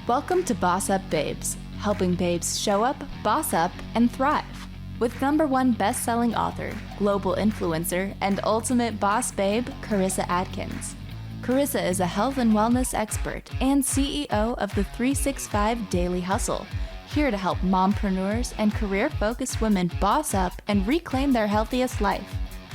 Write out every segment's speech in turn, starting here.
Welcome to BossUp Babes, helping babes show up, boss up, and thrive. With #1 best-selling author, global influencer, and ultimate boss babe, Karissa Adkins. Karissa is a health and wellness expert and CEO of the 365 Daily Hustle, here to help mompreneurs and career-focused women boss up and reclaim their healthiest life.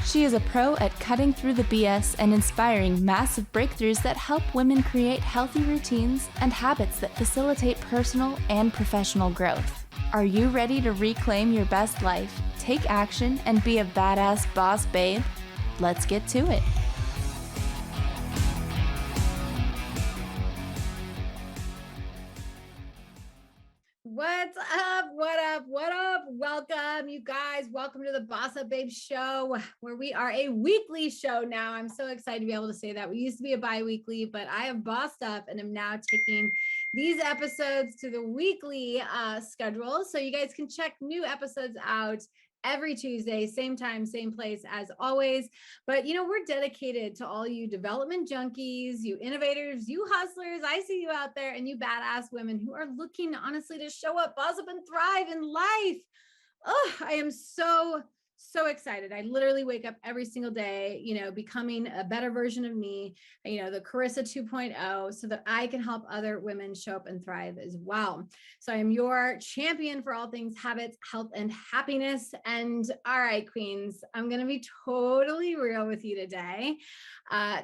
She is a pro at cutting through the BS and inspiring massive breakthroughs that help women create healthy routines and habits that facilitate personal and professional growth. Are you ready to reclaim your best life, take action, and be a badass boss babe? Let's get to it. What's up? What up? What up? Welcome, you guys. Welcome to the BossUp Babes show, where we are a weekly show now. I'm so excited to be able to say that. We used to be a bi-weekly, but I have bossed up and am now taking these episodes to the weekly schedule. So you guys can check new episodes out every Tuesday, same time, same place as always. But we're dedicated to all you development junkies, you innovators, you hustlers. I see you out there, and you badass women who are looking honestly to show up, boss up, and thrive in life. Oh, I am so excited. I literally wake up every single day, becoming a better version of me, the Karissa 2.0, so that I can help other women show up and thrive as well. So I am your champion for all things habits, health, and happiness. And all right, queens, I'm going to be totally real with you today.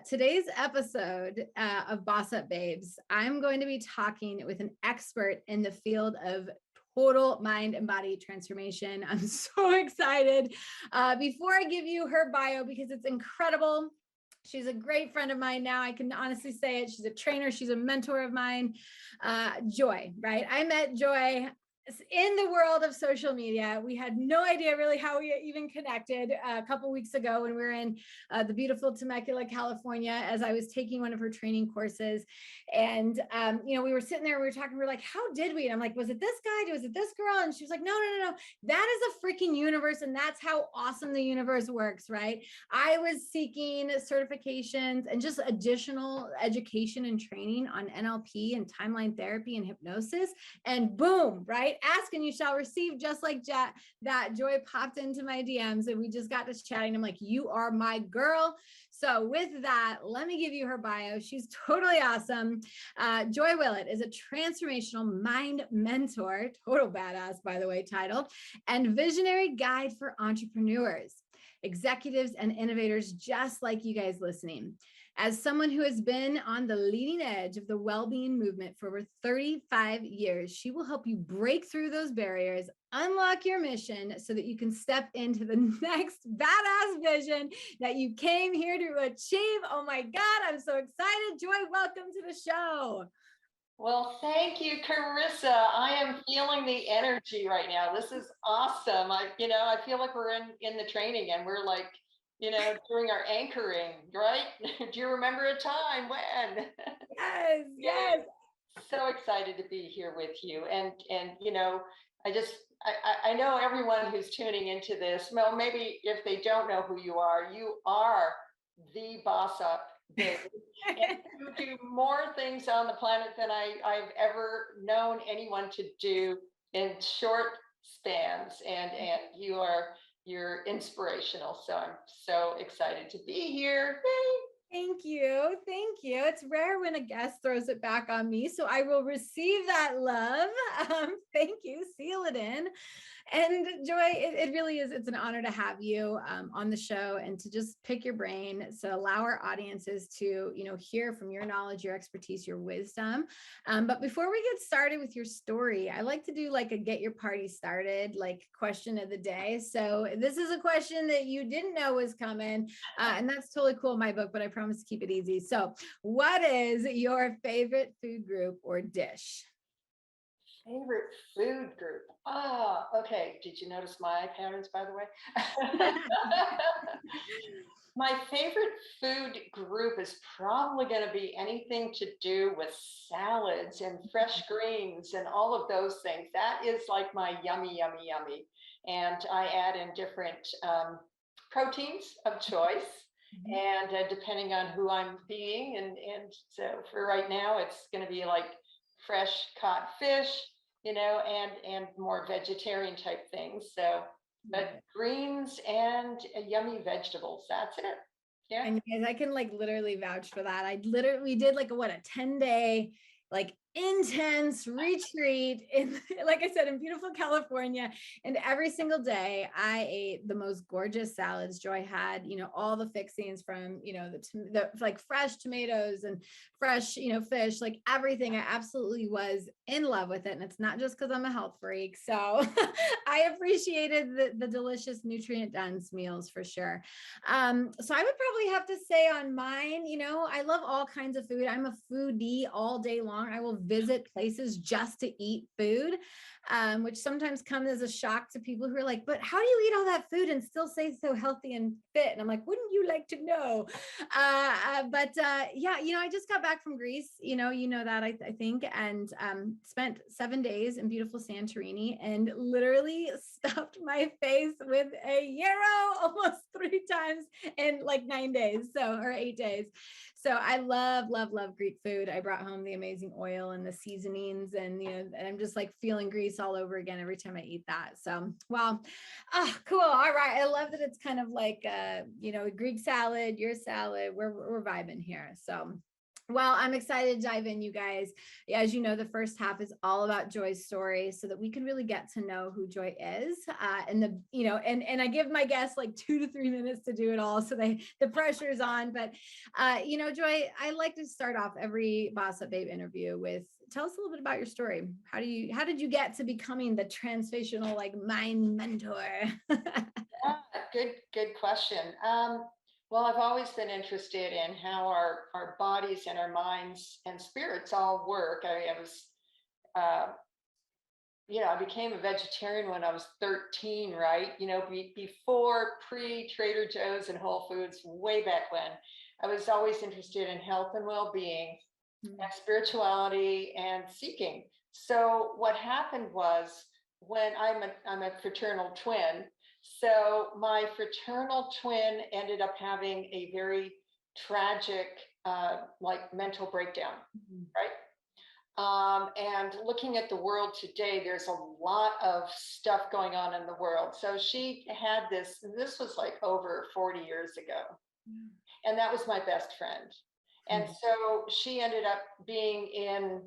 Today's episode of BossUp Babes, I'm going to be talking with an expert in the field of total mind and body transformation. I'm so excited. Before I give you her bio, because it's incredible, she's a great friend of mine now. I can honestly say it. She's a trainer. She's a mentor of mine. Joy, right? I met Joy in the world of social media. We had no idea really how we even connected a couple weeks ago when we were in the beautiful Temecula, California, as I was taking one of her training courses. And, we were sitting there, we were talking, we were like, how did we? And I'm like, was it this guy? Was it this girl? And she was like, no. That is a freaking universe. And that's how awesome the universe works, right? I was seeking certifications and just additional education and training on NLP and timeline therapy and hypnosis. And boom, right? Ask and you shall receive, just like that. Joy popped into my DMs and we just got to chatting. I'm like, you are my girl. So with that, let me give you her bio. She's totally awesome. Joy Willett is a transformational mind mentor, total badass, by the way, title, and visionary guide for entrepreneurs, executives, and innovators just like you guys listening. As someone who has been on the leading edge of the well-being movement for over 35 years, she will help you break through those barriers, unlock your mission so that you can step into the next badass vision that you came here to achieve. Oh my God, I'm so excited. Joy, welcome to the show. Well, thank you, Karissa. I am feeling the energy right now. This is awesome. I feel like we're in the training and we're like, doing our anchoring, right? Do you remember a time when? Yes. So excited to be here with you. And I know everyone who's tuning into this, well, maybe if they don't know who you are the boss up babe. And you do more things on the planet than I've ever known anyone to do in short spans. And you're inspirational. So I'm so excited to be here. Thank you. It's rare when a guest throws it back on me, so I will receive that love. Thank you. Seal it in. And Joy, it really is. It's an honor to have you on the show and to just pick your brain. So allow our audiences to, hear from your knowledge, your expertise, your wisdom. But before we get started with your story, I like to do like a get your party started, like question of the day. So this is a question that you didn't know was coming. And that's totally cool in my book, but I promise to keep it easy. So what is your favorite food group or dish? Favorite food group. Okay. Did you notice my patterns, by the way? My favorite food group is probably going to be anything to do with salads and fresh greens and all of those things. That is like my yummy. And I add in different proteins of choice. And depending on who I'm feeding. And so for right now, it's going to be like fresh caught fish, and more vegetarian type things. So, but greens and yummy vegetables, that's it. Yeah. And you guys, I can like literally vouch for that. We did like a 10-day like intense retreat in, like I said, in beautiful California. And every single day I ate the most gorgeous salads. Joy had, all the fixings from, the like fresh tomatoes and fresh, fish, like everything. I absolutely was in love with it. And it's not just because I'm a health freak. So I appreciated the delicious nutrient dense meals for sure. So I would probably have to say on mine, I love all kinds of food. I'm a foodie all day long. I will visit places just to eat food, which sometimes comes as a shock to people who are like, but how do you eat all that food and still stay so healthy and fit? And I'm like, wouldn't you like to know? Yeah, I just got back from Greece, that I think, and spent 7 days in beautiful Santorini and literally stuffed my face with a yarrow almost 3 times in like 9 days, or 8 days. So I love, love, love Greek food. I brought home the amazing oil and the seasonings, and and I'm just like feeling Greece all over again every time I eat that. So wow, cool. All right, I love that it's kind of like a Greek salad, your salad. We're vibing here. So. Well, I'm excited to dive in, you guys. As you know, the first half is all about Joy's story so that we can really get to know who Joy is. And I give my guests like 2 to 3 minutes to do it all. So the pressure's on. But, Joy, I like to start off every BossUp Babe interview with, tell us a little bit about your story. How did you get to becoming the transformational like mind mentor? Good question. Well, I've always been interested in how our bodies and our minds and spirits all work. I became a vegetarian when I was 13, right? Before pre-Trader Joe's and Whole Foods, way back when. I was always interested in health and well-being and spirituality and seeking. So what happened was, when I'm a fraternal twin. So my fraternal twin ended up having a very tragic, mental breakdown, right? And looking at the world today, there's a lot of stuff going on in the world. So she had this was like over 40 years ago. And that was my best friend. And so she ended up being in,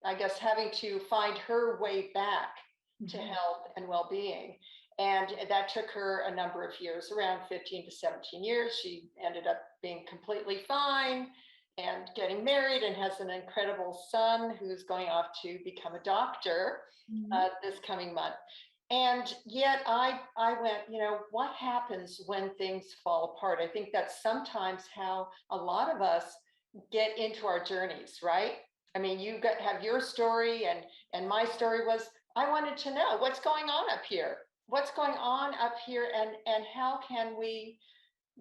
I guess, having to find her way back to health and well-being. And that took her a number of years, around 15 to 17 years. She ended up being completely fine and getting married and has an incredible son who's going off to become a doctor this coming month. And yet I went, what happens when things fall apart? I think that's sometimes how a lot of us get into our journeys, right? I mean, have your story, and my story was, I wanted to know what's going on up here. What's going on up here, and how can we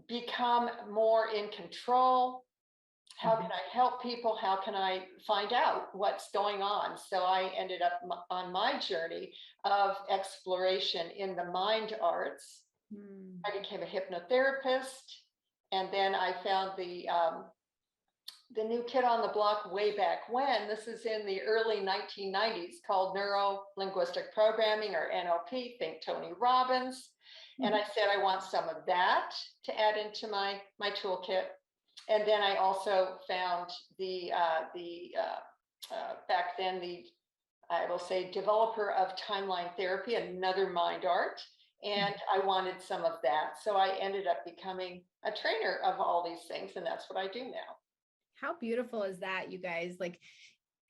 become more in control? How can I help people? How can I find out what's going on? So I ended up on my journey of exploration in the mind arts. I became a hypnotherapist, and then I found the new kid on the block way back when. This is in the early 1990s, called Neuro-Linguistic Programming, or NLP, think Tony Robbins. And I said, I want some of that to add into my toolkit. And then I also found back then, I will say, developer of timeline therapy, another mind art. And I wanted some of that. So I ended up becoming a trainer of all these things. And that's what I do now. How beautiful is that, you guys? Like,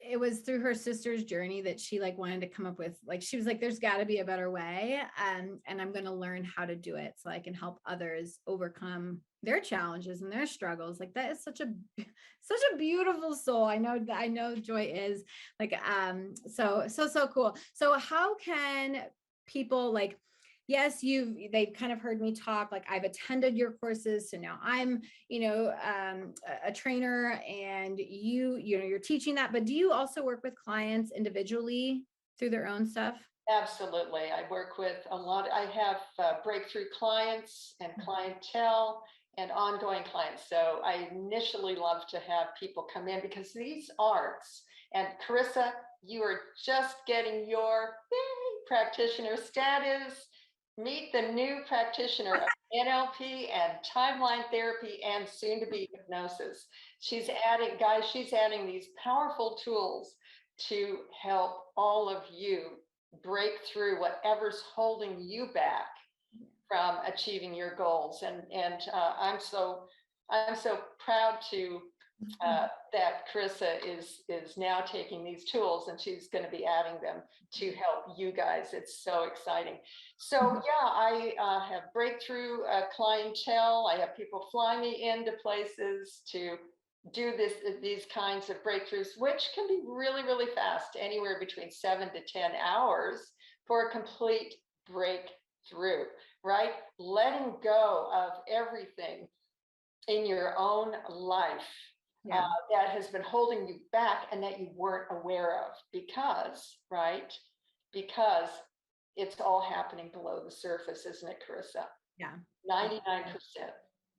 it was through her sister's journey that she like wanted to come up with, like, she was like, there's got to be a better way. And I'm going to learn how to do it so I can help others overcome their challenges and their struggles. Like, that is such a beautiful soul. I know Joy is like, so cool. So how can people, like, yes, they've kind of heard me talk, like, I've attended your courses. So now I'm, a trainer, and you're teaching that, but do you also work with clients individually through their own stuff? Absolutely. I work with a lot. I have breakthrough clients and clientele, and ongoing clients. So I initially love to have people come in because these arts, and Karissa, you are just getting your practitioner status. Meet the new practitioner of NLP and timeline therapy and soon to be hypnosis. She's adding these powerful tools to help all of you break through whatever's holding you back from achieving your goals. And I'm so proud to that Karissa is now taking these tools and she's going to be adding them to help you guys. It's so exciting. So yeah, I have breakthrough clientele. I have people flying me into places to do these kinds of breakthroughs, which can be really, really fast, anywhere between 7 to 10 hours for a complete breakthrough, right? Letting go of everything in your own life that has been holding you back and that you weren't aware of because it's all happening below the surface, isn't it, Karissa? Yeah. 99%.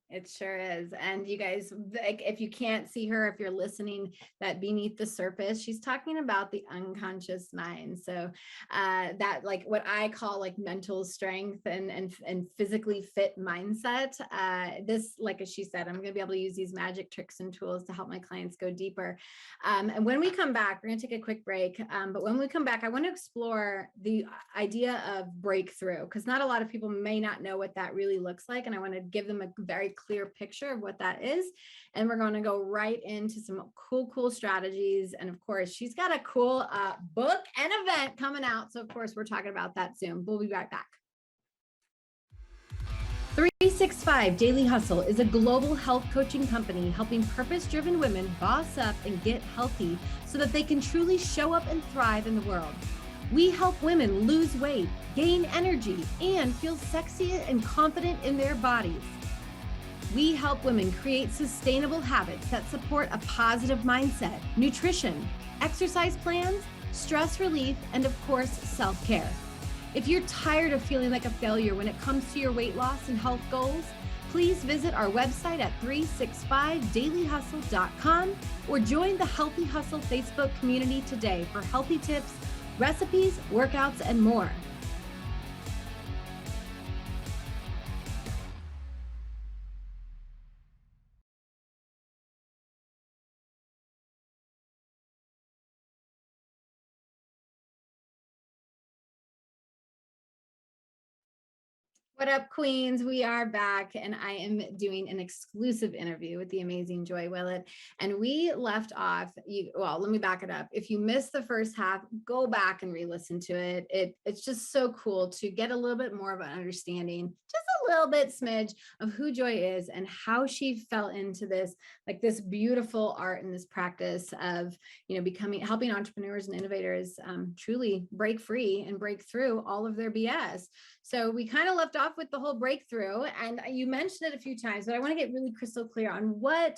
It sure is. And you guys, like, if you can't see her, if you're listening, that beneath the surface, she's talking about the unconscious mind. So that, like, what I call like mental strength and physically fit mindset. This, like as she said, I'm going to be able to use these magic tricks and tools to help my clients go deeper. And when we come back, we're going to take a quick break. But when we come back, I want to explore the idea of breakthrough, because not a lot of people may not know what that really looks like. And I want to give them a very clear picture of what that is. And we're going to go right into some cool strategies. And of course, she's got a cool book and event coming out. So of course, we're talking about that soon. We'll be right back. 365 Daily Hustle is a global health coaching company helping purpose-driven women boss up and get healthy so that they can truly show up and thrive in the world. We help women lose weight, gain energy, and feel sexy and confident in their bodies. We help women create sustainable habits that support a positive mindset, nutrition, exercise plans, stress relief, and of course, self-care. If you're tired of feeling like a failure when it comes to your weight loss and health goals, please visit our website at 365dailyhustle.com or join the Healthy Hustle Facebook community today for healthy tips, recipes, workouts, and more. What up, queens? We are back, and I am doing an exclusive interview with the amazing Joy Willett. And we left off, well, let me back it up. If you missed the first half, go back and re-listen to it. It's just so cool to get a little bit more of an understanding, just a little bit smidge of who Joy is and how she fell into this, like this beautiful art and this practice of, helping entrepreneurs and innovators truly break free and break through all of their BS. So we kind of left off with the whole breakthrough, and you mentioned it a few times, but I want to get really crystal clear on what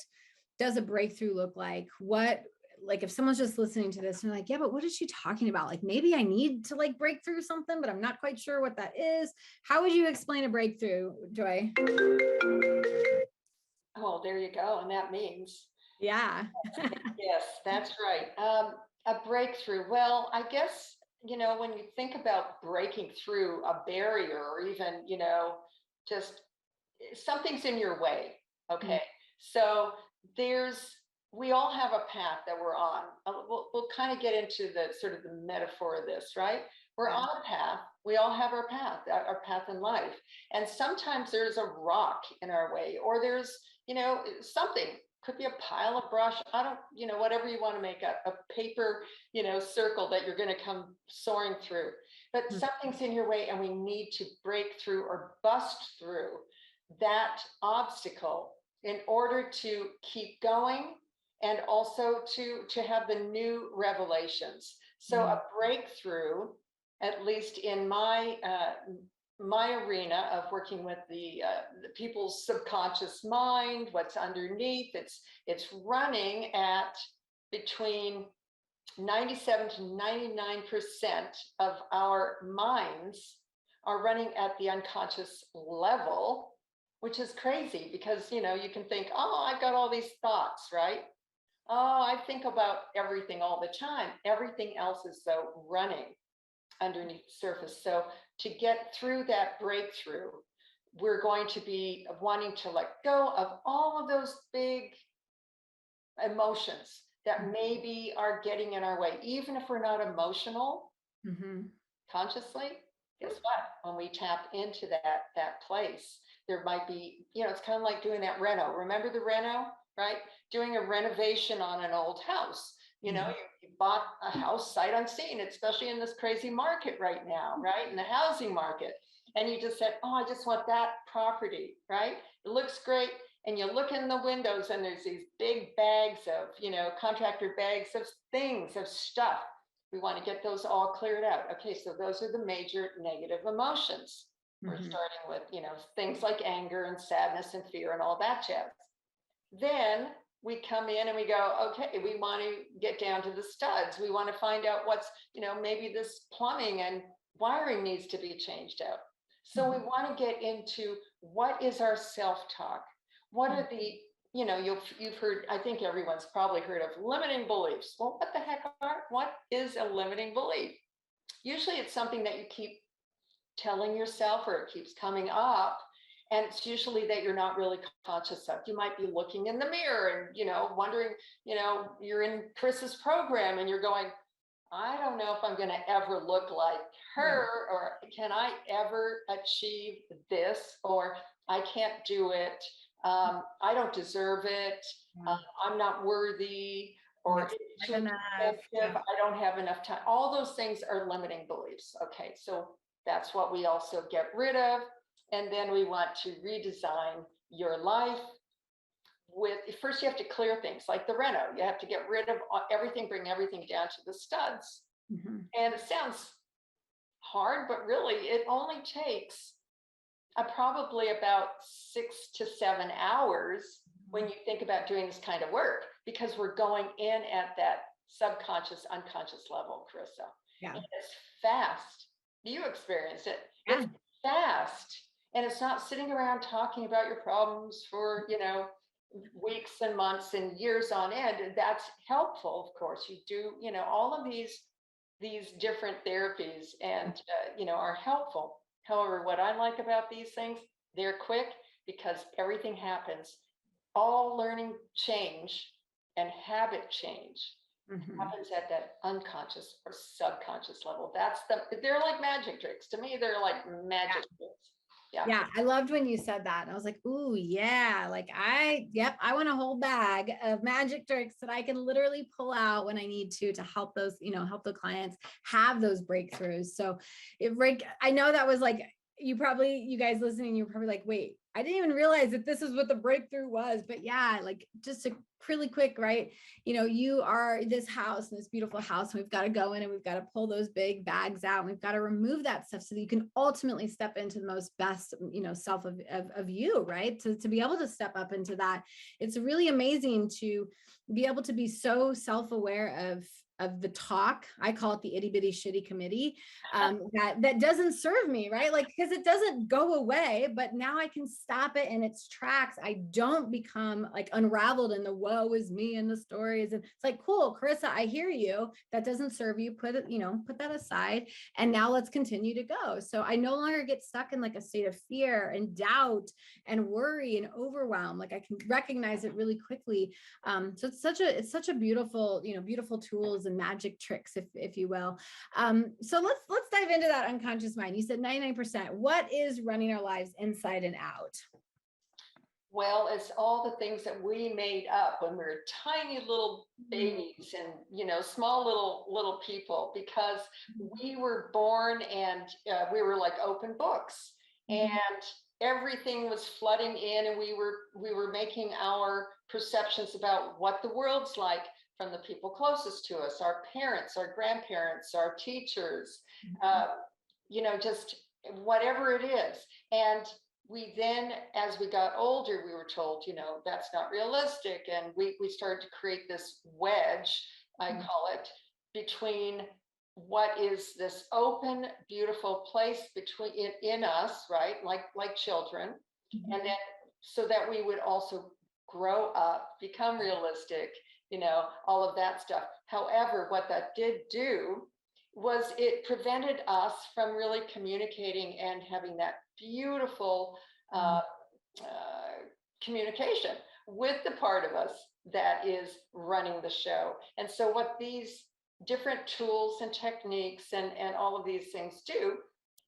does a breakthrough look like? Like if someone's just listening to this and they're like, yeah, but what is she talking about? Like maybe I need to like break through something, but I'm not quite sure what that is. How would you explain a breakthrough, Joy? Oh, there you go. And that means. Yeah. Yes, that's right. A breakthrough. Well, I guess, when you think about breaking through a barrier or even, just something's in your way. Okay. So we all have a path that we're on. We'll kind of get into the sort of the metaphor of this, right? We're on a path. We all have our path in life. And sometimes there's a rock in our way, or there's, something. Could be a pile of brush. Whatever you want to make a paper, circle that you're going to come soaring through. But something's in your way and we need to break through or bust through that obstacle in order to keep going and also to have the new revelations. So a breakthrough, at least in my arena of working with the people's subconscious mind, what's underneath, it's running at between 97 to 99% of our minds are running at the unconscious level. which is crazy because, you can think, oh, I've got all these thoughts, right? Oh, I think about everything all the time. Everything else is so running underneath the surface. So to get through that breakthrough, we're going to be wanting to let go of all of those big emotions that maybe are getting in our way, even if we're not emotional consciously. Guess what? When we tap into that place, there might be, it's kind of like doing that reno. Remember the reno, right? Doing a renovation on an old house. You bought a house sight unseen, especially in this crazy market right now, right? In the housing market. And you just said, oh, I just want that property, right? It looks great. And you look in the windows and there's these big bags of, contractor bags of things, of stuff. We want to get those all cleared out. Okay, so those are the major negative emotions. We're starting with, things like anger and sadness and fear and all that jazz. Then we come in and we go, okay, we want to get down to the studs. We want to find out what's, maybe this plumbing and wiring needs to be changed out. So we want to get into what is our self-talk? What are the, you've heard, I think everyone's probably heard of limiting beliefs. Well, what the heck what is a limiting belief? Usually it's something that you keep telling yourself or it keeps coming up. And it's usually that you're not really conscious of. You might be looking in the mirror and, wondering, you're in Chris's program and you're going, I don't know if I'm going to ever look like her, or can I ever achieve this, or I can't do it. I don't deserve it. I'm not worthy, or it's too expensive. I don't have enough time. All those things are limiting beliefs. Okay, so that's what we also get rid of. And then we want to redesign your life with, first you have to clear things like the reno. You have to get rid of everything, bring everything down to the studs. And it sounds hard, but really it only takes probably about 6 to 7 hours when you think about doing this kind of work, because we're going in at that subconscious, unconscious level, Karissa. And it's fast. You experience it. It's fast. And it's not sitting around talking about your problems for, weeks and months and years on end. That's helpful, of course. You do, all of these different therapies and, are helpful. However, what I like about these things, they're quick because everything happens. All learning change and habit change happens at that unconscious or subconscious level. They're like magic tricks. To me, they're like magic tricks. Yeah, I loved when you said that. And I was like, ooh, yeah, like I want a whole bag of magic tricks that I can literally pull out when I need to help those, help the clients have those breakthroughs. So I know that was like, you guys listening, you're probably like, wait, I didn't even realize that this is what the breakthrough was. But yeah, like just a really quick, right? You are this house, this beautiful house, and we've got to go in and we've got to pull those big bags out. And we've got to remove that stuff so that you can ultimately step into the most best, self of you, right? To be able to step up into that. It's really amazing to be able to be so self-aware of the talk. I call it the itty bitty shitty committee, that doesn't serve me, right? Like, because it doesn't go away, but now I can stop it in its tracks. I don't become like unraveled in the woe is me and the stories. And it's like, cool, Karissa, I hear you. That doesn't serve you. Put that aside. And now let's continue to go. So I no longer get stuck in like a state of fear and doubt and worry and overwhelm. Like I can recognize it really quickly. So it's such a beautiful, beautiful tools and magic tricks, if you will. So let's dive into that unconscious mind. You said 99%. What is running our lives inside and out? Well, it's all the things that we made up when we were tiny little babies and, small little people, because we were born and we were like open books and everything was flooding in, and we were making our perceptions about what the world's like from the people closest to us, our parents, our grandparents, our teachers, just whatever it is. And we then, as we got older, we were told, that's not realistic. And we started to create this wedge, I call it, between what is this open, beautiful place in us, right? Like children, And then so that we would also grow up, become realistic, all of that stuff. However, what that did do was it prevented us from really communicating and having that beautiful communication with the part of us that is running the show. And so what these different tools and techniques and all of these things do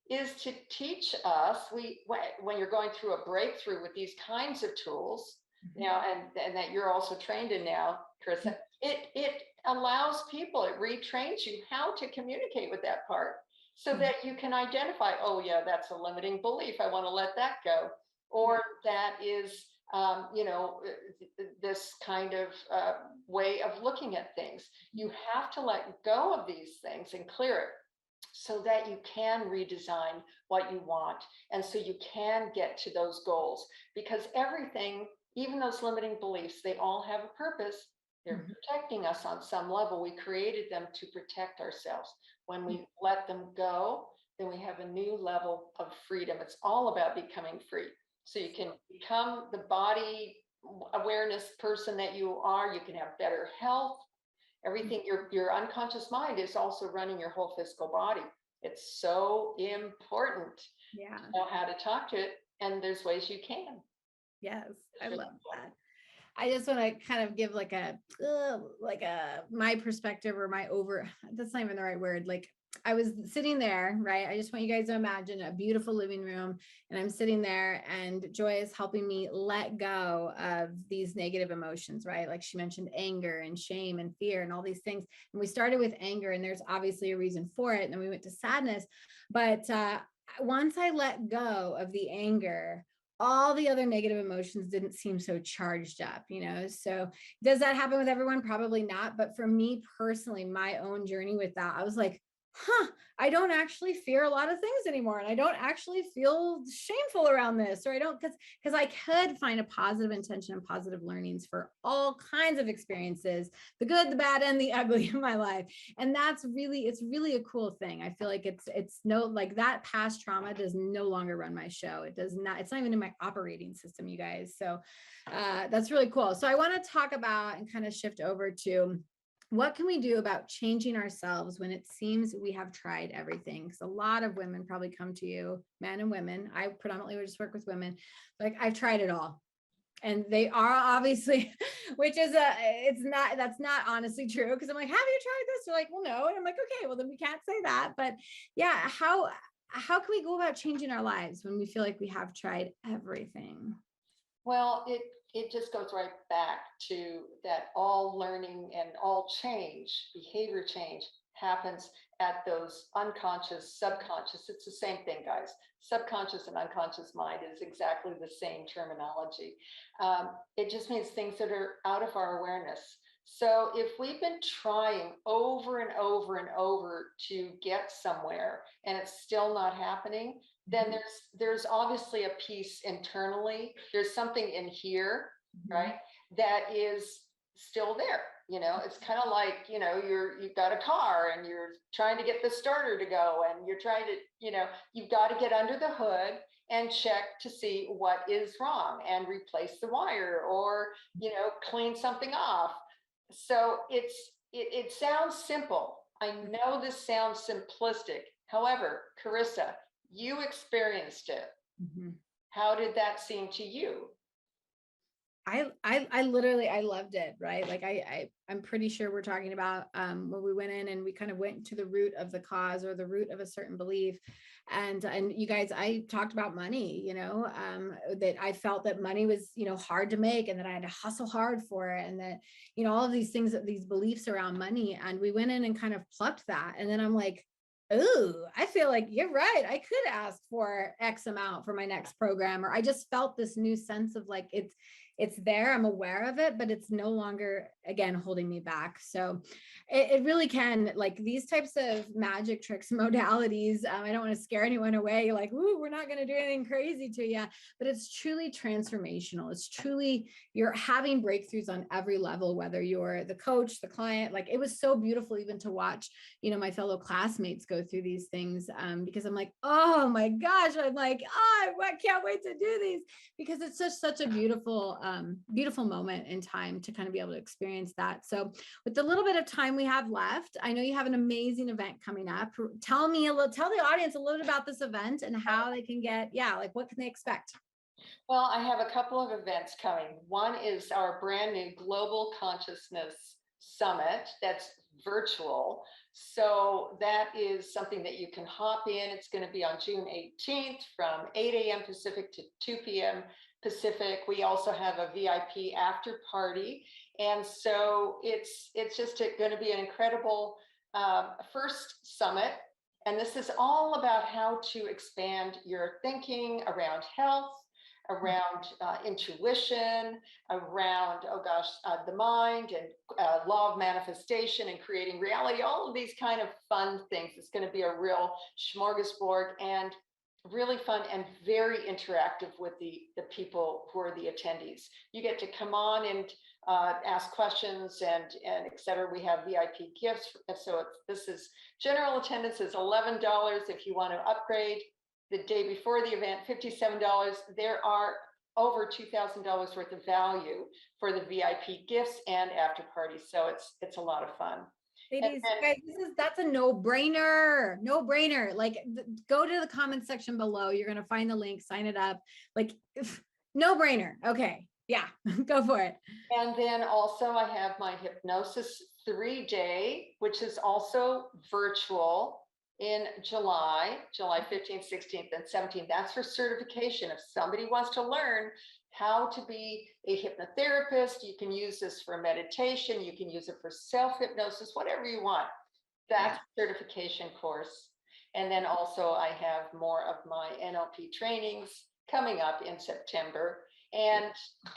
is to teach us, when you're going through a breakthrough with these kinds of tools now, and that you're also trained in now, Karissa, it allows people, it retrains you how to communicate with that part so that you can identify, oh yeah, that's a limiting belief, I want to let that go. Or that is, this kind of way of looking at things. You have to let go of these things and clear it so that you can redesign what you want. And so you can get to those goals, because everything, even those limiting beliefs, they all have a purpose. They're protecting us on some level. We created them to protect ourselves. When we let them go, then we have a new level of freedom. It's all about becoming free. So you can become the body awareness person that you are. You can have better health. Everything, your unconscious mind is also running your whole physical body. It's so important to know how to talk to it. And there's ways you can. Yes, I love that. I just want to kind of give like a my perspective, or that's not even the right word. Like, I was sitting there, right? I just want you guys to imagine a beautiful living room, and I'm sitting there, and Joy is helping me let go of these negative emotions, right? Like she mentioned anger and shame and fear and all these things. And we started with anger, and there's obviously a reason for it. And then we went to sadness. But once I let go of the anger, all the other negative emotions didn't seem so charged up, So does that happen with everyone? Probably not. But for me personally, my own journey with that, I was like, I don't actually fear a lot of things anymore. And I don't actually feel shameful around this, or I don't, because I could find a positive intention and positive learnings for all kinds of experiences, the good, the bad, and the ugly in my life. And it's really a cool thing. I feel like it's no, like that past trauma does no longer run my show. It's not even in my operating system, you guys. So that's really cool. So I want to talk about and kind of shift over to, what can we do about changing ourselves when it seems we have tried everything? Because a lot of women probably come to you, men and women. I predominantly would just work with women. Like, I've tried it all. And they are obviously, which is that's not honestly true. Because I'm like, have you tried this? They're like, well, no. And I'm like, okay, well then we can't say that. But yeah, how can we go about changing our lives when we feel like we have tried everything? Well, it just goes right back to that all learning and all change, behavior change, happens at those unconscious, subconscious. It's the same thing, guys. Subconscious and unconscious mind is exactly the same terminology. It just means things that are out of our awareness. So if we've been trying over and over and over to get somewhere and it's still not happening, then there's obviously a piece internally. There's something in here, right, that is still there. It's kind of like, you've got a car and you're trying to get the starter to go, and you're trying to, you've got to get under the hood and check to see what is wrong and replace the wire, or, clean something off. So it sounds simple. I know this sounds simplistic. However, Karissa, you experienced it. How did that seem to you? I literally, I loved it, right? Like I'm pretty sure we're talking about when we went in and we kind of went to the root of the cause, or the root of a certain belief. And you guys, I talked about money, that I felt that money was, hard to make, and that I had to hustle hard for it. And that, all of these things, these beliefs around money. And we went in and kind of plucked that. And then I'm like, ooh, I feel like you're right. I could ask for X amount for my next program. Or I just felt this new sense of like, it's there, I'm aware of it, but it's no longer, again, holding me back. So it really can, like these types of magic tricks, modalities. I don't want to scare anyone away. Like, ooh, we're not going to do anything crazy to you, but it's truly transformational. It's truly, you're having breakthroughs on every level, whether you're the coach, the client. Like, it was so beautiful even to watch, my fellow classmates go through these things, because I'm like, oh my gosh, I'm like, oh, I can't wait to do these, because it's just such a beautiful, beautiful moment in time to kind of be able to experience that. So with the little bit of time we have left, I know you have an amazing event coming up. Tell the audience a little bit about this event and how they can get, like, what can they expect? Well, I have a couple of events coming. One is our brand new Global Consciousness Summit that's virtual. So that is something that you can hop in. It's going to be on June 18th from 8 a.m. Pacific to 2 p.m. Pacific. We also have a VIP after party. And so it's just going to be an incredible first summit. And this is all about how to expand your thinking around health, around intuition, around, the mind and law of manifestation and creating reality, all of these kind of fun things. It's going to be a real smorgasbord and really fun and very interactive with the people who are the attendees. You get to come on and ask questions and et cetera. We have VIP gifts. So this is general attendance is $11. If you want to upgrade the day before the event, $57. There are over $2,000 worth of value for the VIP gifts and after parties. So it's a lot of fun. Ladies, guys, that's a no-brainer. Like, go to the comment section below. You're going to find the link, sign it up. Like, no-brainer. Okay. Yeah, go for it. And then also I have my hypnosis 3-day, which is also virtual in July 15th, 16th, and 17th. That's for certification. If somebody wants to learn how to be a hypnotherapist, you can use this for meditation, you can use it for self-hypnosis, whatever you want. That's certification course. And then also I have more of my NLP trainings coming up in September. And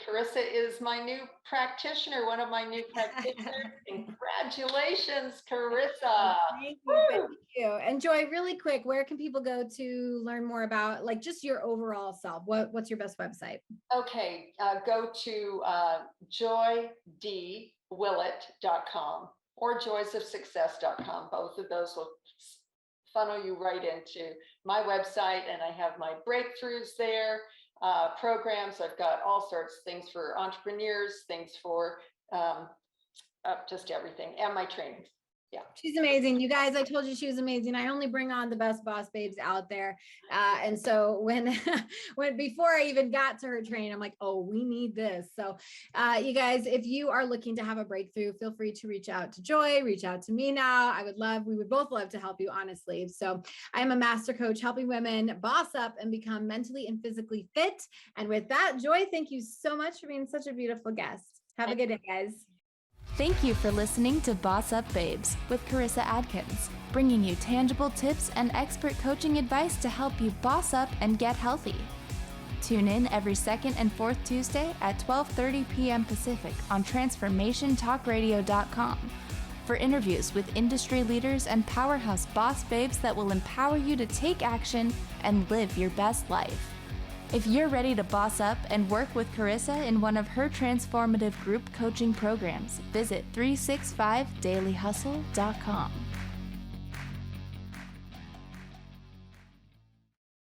Karissa is my new practitioner, one of my new practitioners. Congratulations, Karissa. Thank you. Thank you. And Joy, really quick, where can people go to learn more about, like, just your overall self? What's your best website? Okay, go to joydwillett.com or joysofsuccess.com. Both of those will funnel you right into my website, and I have my breakthroughs there. Programs. I've got all sorts of things for entrepreneurs, things for just everything, and my trainings. Yeah, she's amazing. You guys, I told you she was amazing. I only bring on the best boss babes out there. And so when before I even got to her training, I'm like, oh, we need this. So you guys, if you are looking to have a breakthrough, feel free to reach out to Joy, reach out to me now. We would both love to help you, honestly. So I'm a master coach helping women boss up and become mentally and physically fit. And with that, Joy, thank you so much for being such a beautiful guest. Have a good day, guys. Thank you for listening to BossUp Babes with Karissa Adkins, bringing you tangible tips and expert coaching advice to help you boss up and get healthy. Tune in every second and fourth Tuesday at 12:30 p.m. Pacific on TransformationTalkRadio.com for interviews with industry leaders and powerhouse boss babes that will empower you to take action and live your best life. If you're ready to boss up and work with Karissa in one of her transformative group coaching programs, visit 365dailyhustle.com.